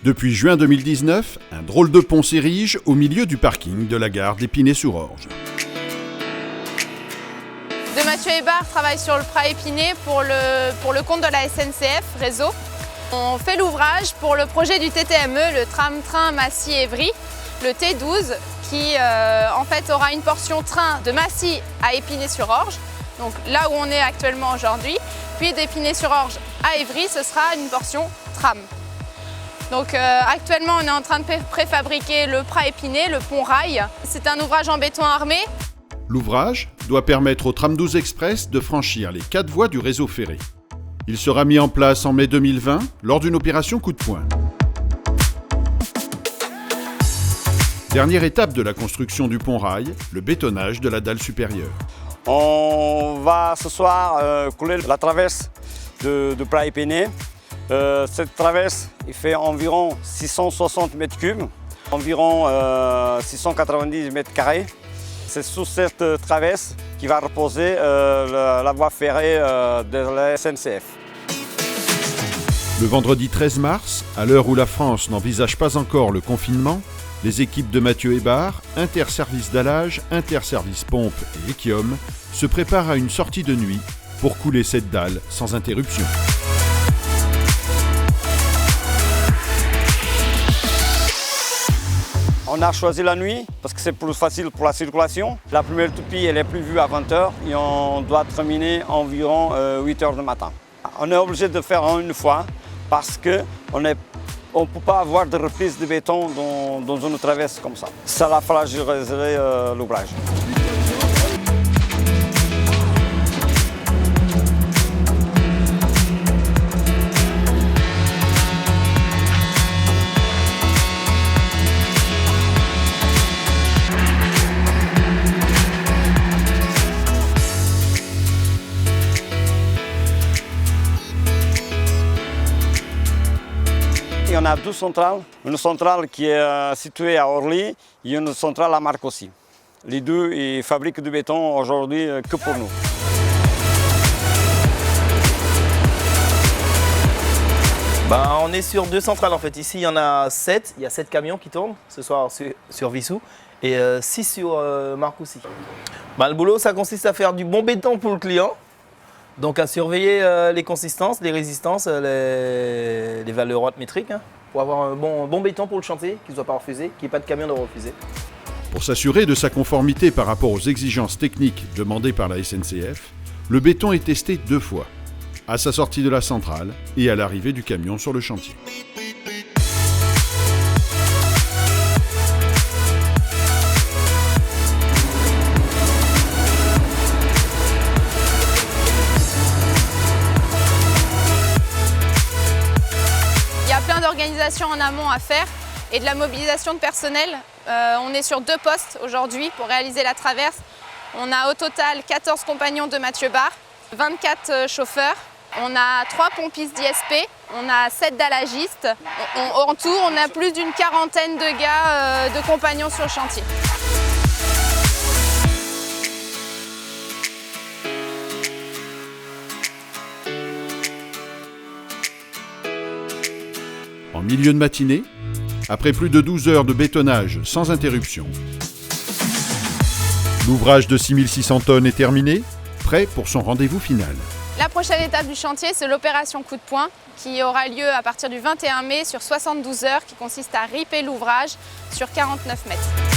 Depuis juin 2019, un drôle de pont s'érige au milieu du parking de la gare d'Épinay-sur-Orge. De Mathieu Hébard travaille sur le Prat-Épinay pour le compte de la SNCF Réseau. On fait l'ouvrage pour le projet du TTME, le tram-train Massy-Évry, le T12, qui en fait aura une portion train de Massy à Épinay-sur-Orge, donc là où on est actuellement aujourd'hui, puis d'Épinay-sur-Orge à Évry, ce sera une portion tram. Donc actuellement on est en train de préfabriquer le Prat-Épinay, le pont rail. C'est un ouvrage en béton armé. L'ouvrage doit permettre au tram 12 express de franchir les 4 voies du réseau ferré. Il sera mis en place en mai 2020 lors d'une opération coup de poing. Dernière étape de la construction du pont rail, le bétonnage de la dalle supérieure. On va ce soir couler la traverse de Prat-Épinay. Cette traverse il fait environ 660 m3, environ 690 m². C'est sous cette traverse qui va reposer la voie ferrée de la SNCF. Le vendredi 13 mars, à l'heure où la France n'envisage pas encore le confinement, les équipes de Mathieu Hébard, Interservice dallage, Interservice pompe et Equiom, se préparent à une sortie de nuit pour couler cette dalle sans interruption. On a choisi la nuit parce que c'est plus facile pour la circulation. La première toupie elle est prévue à 20 h et on doit terminer environ 8 h du matin. On est obligé de faire en une fois parce qu'on ne peut pas avoir de reprise de béton dans une traverse comme ça. Ça va fragiliser l'ouvrage. On a deux centrales, une centrale qui est située à Orly et une centrale à Marcoussis. Les deux ils fabriquent du béton aujourd'hui que pour nous. On est sur deux centrales en fait. Ici il y en a 7, il y a 7 camions qui tournent ce soir sur Vissou et 6 sur Marcoussis. Le boulot ça consiste à faire du bon béton pour le client. Donc à surveiller les consistances, les résistances, les valeurs wattmétriques pour avoir un bon béton pour le chantier, qui ne soit pas refusé, qu'il n'y ait pas de camion de refusé. Pour s'assurer de sa conformité par rapport aux exigences techniques demandées par la SNCF, le béton est testé 2 fois, à sa sortie de la centrale et à l'arrivée du camion sur le chantier. D'organisation en amont à faire et de la mobilisation de personnel. On est sur 2 postes aujourd'hui pour réaliser la traverse. On a au total 14 compagnons de Mathieu Hébard, 24 chauffeurs, on a 3 pompistes d'ISP, on a 7 dallagistes. En tout, on a plus d'une quarantaine de gars, de compagnons sur le chantier. En milieu de matinée, après plus de 12 heures de bétonnage sans interruption, l'ouvrage de 6600 tonnes est terminé, prêt pour son rendez-vous final. La prochaine étape du chantier, c'est l'opération coup de poing qui aura lieu à partir du 21 mai sur 72 heures, qui consiste à riper l'ouvrage sur 49 mètres.